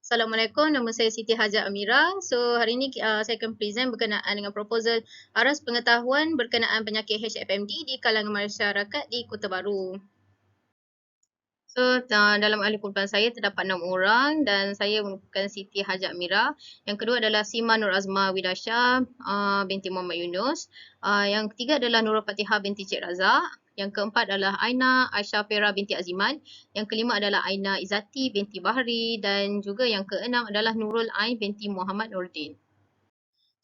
Assalamualaikum, nama saya Siti Hajar Amira. So, hari ini saya akan present berkenaan dengan proposal aras pengetahuan berkenaan penyakit HFMD di kalangan masyarakat di Kota Baru. So, dalam ahli kumpulan saya terdapat 6 orang dan saya merupakan Siti Hajar Amira. Yang kedua adalah Sima Nur Azma Widasha binti Muhammad Yunus. Yang ketiga adalah Nurul Fatihah binti Cik Razak. Yang keempat adalah Aina Aisyah Fera binti Aziman. Yang kelima adalah Aina Izati binti Bahri. Dan juga yang keenam adalah Nurul Ain binti Muhammad Nordin.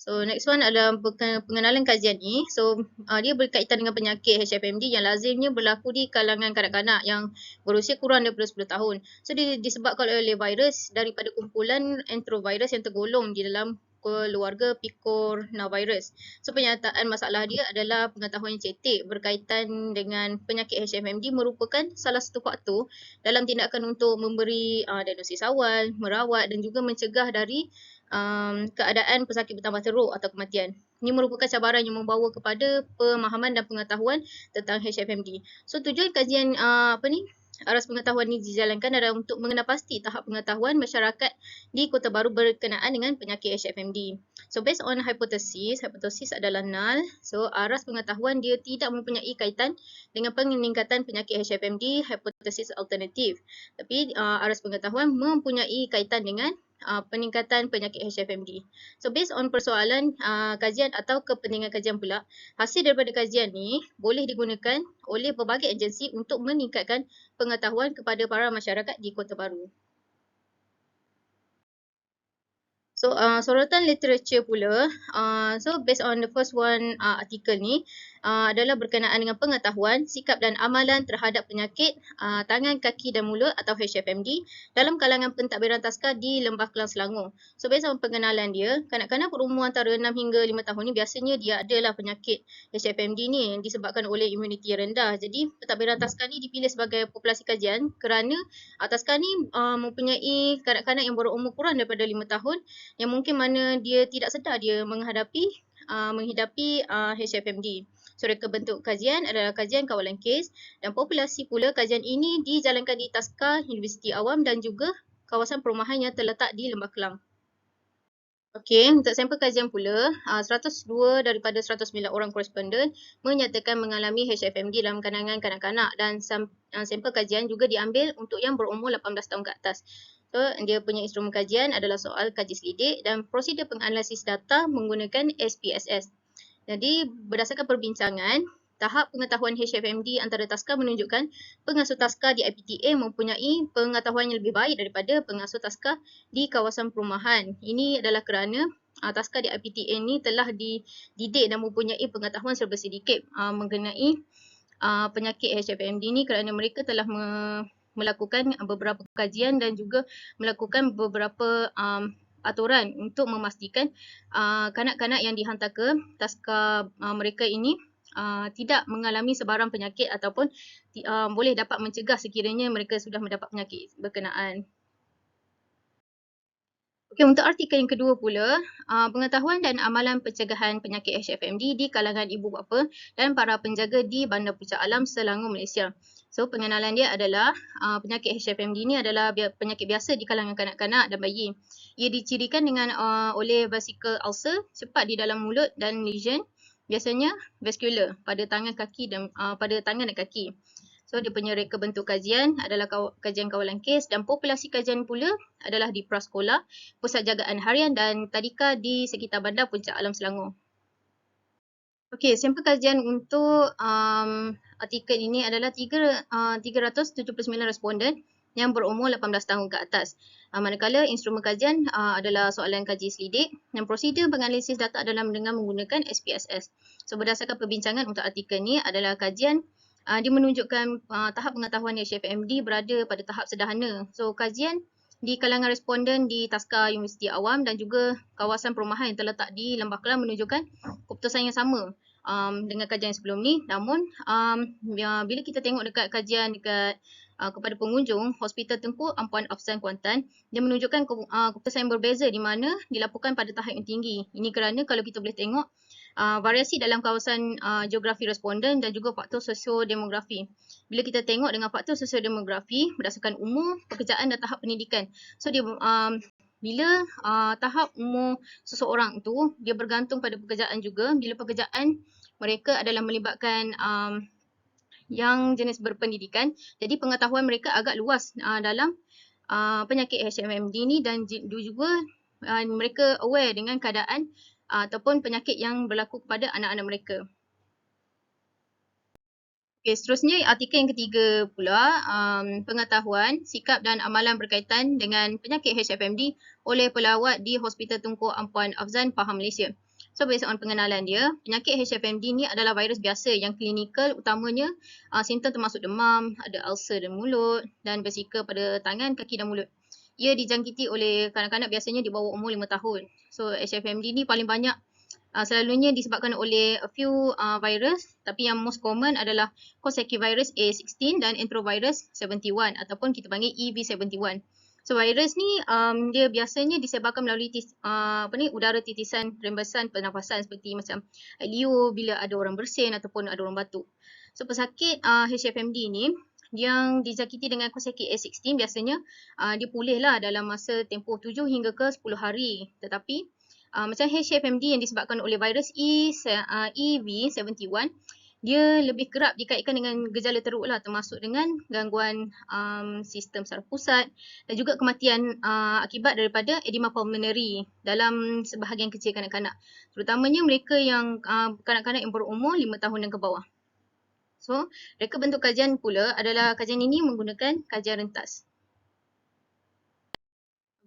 So next one adalah pengenalan kajian ni. So dia berkaitan dengan penyakit HFMD yang lazimnya berlaku di kalangan kanak-kanak yang berusia kurang daripada 10 tahun. So dia disebabkan oleh virus daripada kumpulan enterovirus yang tergolong di dalam keluarga picornavirus. So penyataan masalah dia adalah pengetahuan yang cetek berkaitan dengan penyakit HFMD merupakan salah satu faktor dalam tindakan untuk memberi diagnosis awal, merawat dan juga mencegah dari keadaan pesakit bertambah teruk atau kematian. Ini merupakan cabaran yang membawa kepada pemahaman dan pengetahuan tentang HFMD. So tujuan kajian aras pengetahuan ini dijalankan adalah untuk mengenal pasti tahap pengetahuan masyarakat di Kota Baru berkenaan dengan penyakit HFMD. So based on hypothesis adalah null. So aras pengetahuan dia tidak mempunyai kaitan dengan peningkatan penyakit HFMD, hipotesis alternatif. Tapi aras pengetahuan mempunyai kaitan dengan peningkatan penyakit HFMD. So based on persoalan kajian atau kepentingan kajian pula, hasil daripada kajian ni boleh digunakan oleh pelbagai agensi untuk meningkatkan pengetahuan kepada para masyarakat di Kota Baru. So sorotan literature pula, so based on the first one artikel ni adalah berkenaan dengan pengetahuan, sikap dan amalan terhadap penyakit tangan, kaki dan mulut atau HFMD dalam kalangan pentadbiran taska di Lembah Kelang Selangor. So based on pengenalan dia, kanak-kanak berumur antara 6 hingga 5 tahun ni biasanya dia adalah penyakit HFMD ni disebabkan oleh imuniti rendah. Jadi pentadbiran taska ni dipilih sebagai populasi kajian kerana taska ni mempunyai kanak-kanak yang berumur kurang daripada 5 tahun yang mungkin mana dia tidak sedar dia menghidapi HFMD. So reka bentuk kajian adalah kajian kawalan kes dan populasi pula kajian ini dijalankan di Taska Universiti Awam dan juga kawasan perumahan yang terletak di Lembah Kelang. Okey, untuk sampel kajian pula, 102 daripada 109 orang koresponden menyatakan mengalami HFMD dalam kalangan kanak-kanak dan sampel kajian juga diambil untuk yang berumur 18 tahun ke atas. So, dia punya instrumen kajian adalah soal kaji selidik dan prosedur penganalisis data menggunakan SPSS. Jadi, berdasarkan perbincangan, tahap pengetahuan HFMD antara taska menunjukkan pengasuh taska di IPTA mempunyai pengetahuan yang lebih baik daripada pengasuh taska di kawasan perumahan. Ini adalah kerana taska di IPTA ini telah dididik dan mempunyai pengetahuan serba sedikit mengenai penyakit HFMD ini kerana mereka telah melakukan beberapa kajian dan juga melakukan beberapa aturan untuk memastikan kanak-kanak yang dihantar ke taska mereka ini tidak mengalami sebarang penyakit ataupun boleh dapat mencegah sekiranya mereka sudah mendapat penyakit berkenaan. Okey, untuk artikel yang kedua pula, pengetahuan dan amalan pencegahan penyakit HFMD di kalangan ibu bapa dan para penjaga di Bandar Puncak Alam, Selangor, Malaysia. So, pengenalan dia adalah penyakit HFMD ni adalah penyakit biasa di kalangan kanak-kanak dan bayi. Ia dicirikan dengan oleh vesicle ulcer cepat di dalam mulut dan lesion, biasanya vascular pada tangan dan kaki. So, dia punya reka bentuk kajian adalah kajian kawalan kes dan populasi kajian pula adalah di prasekolah, pusat jagaan harian dan tadika di sekitar Bandar Puncak Alam, Selangor. Okey, sampel kajian untuk artikel ini adalah 379 responden yang berumur 18 tahun ke atas. Manakala instrumen kajian adalah soalan kaji selidik dan prosedur penganalisis data adalah dengan menggunakan SPSS. So, berdasarkan perbincangan untuk artikel ini adalah kajian dia menunjukkan tahap pengetahuan HFMD berada pada tahap sederhana. So, kajian di kalangan responden di Taska Universiti Awam dan juga kawasan perumahan yang terletak di Lembah Kelang menunjukkan keputusan yang sama dengan kajian sebelum ni. Namun, bila kita tengok dekat kajian kepada pengunjung, Hospital Tengku Ampuan Afsan Kuantan, dia menunjukkan keputusan yang berbeza di mana dilaporkan pada tahap yang tinggi. Ini kerana kalau kita boleh tengok variasi dalam kawasan geografi responden dan juga faktor sosiodemografi. Bila kita tengok dengan faktor sosiodemografi berdasarkan umur, pekerjaan dan tahap pendidikan. So dia bila tahap umur seseorang tu dia bergantung pada pekerjaan juga. Bila pekerjaan mereka adalah melibatkan yang jenis berpendidikan, jadi pengetahuan mereka agak luas dalam penyakit HMMD ni dan juga mereka aware dengan keadaan ataupun penyakit yang berlaku kepada anak-anak mereka. Okay, seterusnya artikel yang ketiga pula, pengetahuan, sikap dan amalan berkaitan dengan penyakit HFMD oleh pelawat di Hospital Tunku Ampuan Afzan, Pahang, Malaysia. So, based on pengenalan dia, penyakit HFMD ni adalah virus biasa yang klinikal utamanya simptom termasuk demam, ada ulcer dan mulut dan vesika pada tangan, kaki dan mulut. Ia dijangkiti oleh kanak-kanak biasanya di bawah umur 5 tahun. So, HFMD ni paling banyak selalunya disebabkan oleh a few virus, tapi yang most common adalah Coxsackie virus A16 dan enterovirus 71 ataupun kita panggil EV71. So virus ni dia biasanya disebarkan melalui udara titisan rembesan pernafasan seperti macam liur bila ada orang bersin ataupun ada orang batuk. So pesakit HFMD ni yang dijangkiti dengan Coxsackie A16 biasanya dia pulihlah dalam masa tempoh 7 hingga ke 10 hari. Tetapi macam HFMD yang disebabkan oleh virus EV71, dia lebih kerap dikaitkan dengan gejala teruk lah, termasuk dengan gangguan sistem saraf pusat dan juga kematian akibat daripada edema pulmonary dalam sebahagian kecil kanak-kanak. Terutamanya mereka yang kanak-kanak yang berumur 5 tahun dan ke bawah. So, reka bentuk kajian pula adalah kajian ini menggunakan kajian rentas.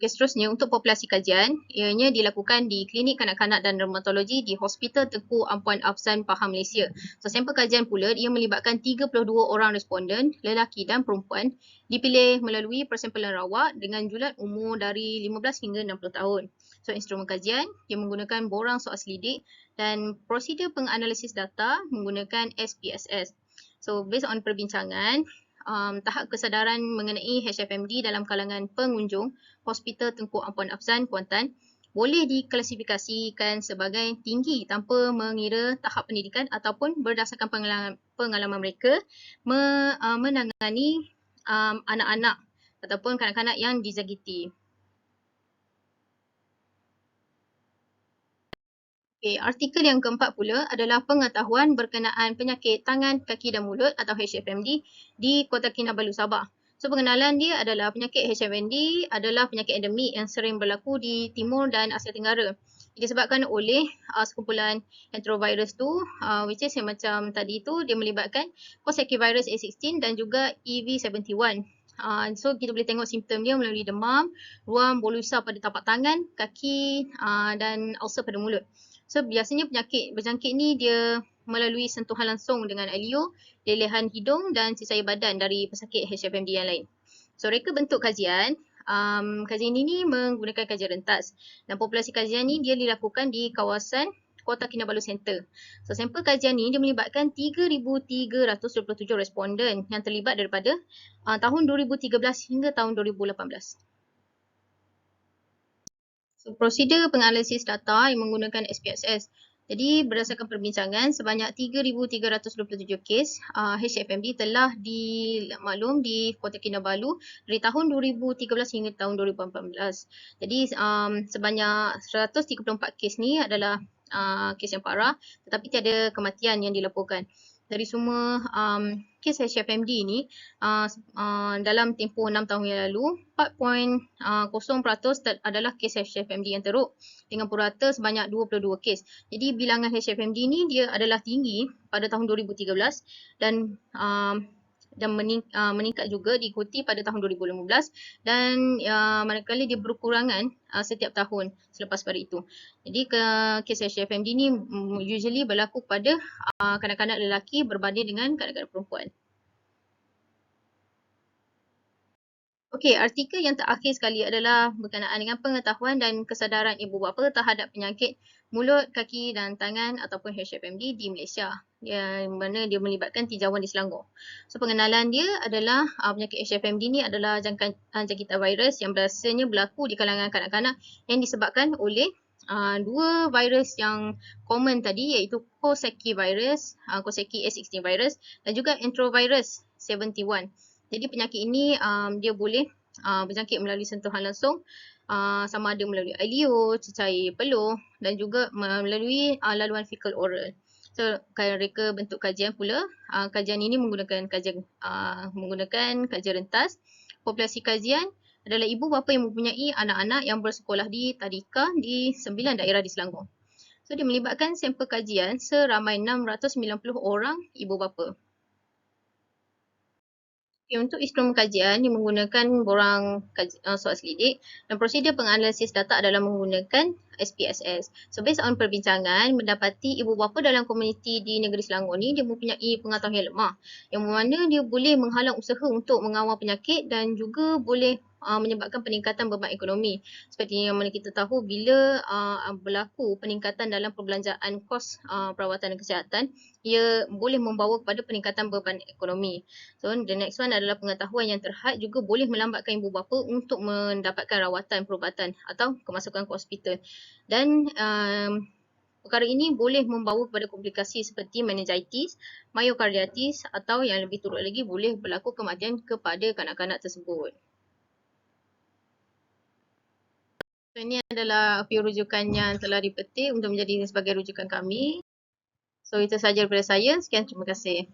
Okay, seterusnya untuk populasi kajian, ianya dilakukan di Klinik Kanak-Kanak dan Rheumatologi di Hospital Tunku Ampuan Afzan, Pahang, Malaysia. So, sampel kajian pula ia melibatkan 32 orang responden, lelaki dan perempuan, dipilih melalui persempelan rawat dengan julat umur dari 15 hingga 60 tahun. So, instrumen kajian ia menggunakan borang soal selidik dan prosedur penganalisis data menggunakan SPSS. So, based on perbincangan, tahap kesedaran mengenai HFMD dalam kalangan pengunjung Hospital Tunku Ampuan Afzan, Kuantan boleh diklasifikasikan sebagai tinggi tanpa mengira tahap pendidikan ataupun berdasarkan pengalaman mereka menangani anak-anak ataupun kanak-kanak yang dijangkiti. Okay, artikel yang keempat pula adalah pengetahuan berkenaan penyakit tangan, kaki dan mulut atau HFMD di Kota Kinabalu, Sabah. So, pengenalan dia adalah penyakit HFMD adalah penyakit endemik yang sering berlaku di Timur dan Asia Tenggara. Disebabkan oleh sekumpulan enterovirus tu, which is yang macam tadi tu, dia melibatkan Coxsackie virus A16 dan juga EV71. So, kita boleh tengok simptom dia melalui demam, ruam, bulu isap pada tapak tangan, kaki dan ulcer pada mulut. So, biasanya penyakit berjangkit ni dia melalui sentuhan langsung dengan liur, lelehan hidung dan sisaya badan dari pesakit HFMD yang lain. So, reka bentuk kajian. Kajian ini menggunakan kajian rentas. Dan populasi kajian ni dia dilakukan di kawasan Kota Kinabalu Center. So, sampel kajian ni dia melibatkan 3,327 responden yang terlibat daripada tahun 2013 hingga tahun 2018. So, prosedur penganalisis data yang menggunakan SPSS. Jadi, berdasarkan perbincangan, sebanyak 3,327 kes HFMD telah dimaklum di Kota Kinabalu dari tahun 2013 hingga tahun 2018. Jadi, sebanyak 134 kes ni adalah kes yang parah, tetapi tiada kematian yang dilaporkan. Dari semua kes HFMD ni dalam tempoh 6 tahun yang lalu, 4.0% adalah kes HFMD yang teruk dengan purata sebanyak 22 kes. Jadi bilangan HFMD ni dia adalah tinggi pada tahun 2013 dan meningkat juga diikuti pada tahun 2015 dan manakala dia berkurangan setiap tahun selepas pada itu. Jadi kes HFMD ni usually berlaku pada kanak-kanak lelaki berbanding dengan kanak-kanak perempuan. Okey, artikel yang terakhir sekali adalah berkenaan dengan pengetahuan dan kesedaran ibu bapa terhadap penyakit mulut, kaki dan tangan ataupun HFMD di Malaysia. Yang mana dia melibatkan tinjauan di Selangor. So, pengenalan dia adalah penyakit HFMD ni adalah jangkitan virus yang biasanya berlaku di kalangan kanak-kanak yang disebabkan oleh dua virus yang common tadi, iaitu Coxsackie virus, Coxsackie A16 virus dan juga enterovirus 71. Jadi penyakit ini dia boleh berjangkit melalui sentuhan langsung, sama ada melalui air liur, cecair peluh dan juga melalui laluan fekal oral. So, reka bentuk kajian pula. Kajian ini menggunakan kajian rentas. Populasi kajian adalah ibu bapa yang mempunyai anak-anak yang bersekolah di tadika di 9 daerah di Selangor. So, dia melibatkan sampel kajian seramai 690 orang ibu bapa. Okay, untuk instrumen kajian dia menggunakan borang soal selidik dan prosedur penganalisis data adalah menggunakan SPSS. So, based on perbincangan, mendapati ibu bapa dalam komuniti di negeri Selangor ni dia mempunyai pengetahuan yang lemah, yang mana dia boleh menghalang usaha untuk mengawal penyakit dan juga boleh menyebabkan peningkatan beban ekonomi. Seperti yang mana kita tahu, bila berlaku peningkatan dalam perbelanjaan kos perawatan dan kesihatan, ia boleh membawa kepada peningkatan beban ekonomi. So, the next one adalah pengetahuan yang terhad juga boleh melambatkan ibu bapa untuk mendapatkan rawatan perubatan atau kemasukan ke hospital. Dan perkara ini boleh membawa kepada komplikasi seperti meningitis, myocarditis atau yang lebih teruk lagi boleh berlaku kematian kepada kanak-kanak tersebut. So, ini adalah few rujukan yang telah dipetik untuk menjadi sebagai rujukan kami. So, itu sahaja daripada saya. Sekian, terima kasih.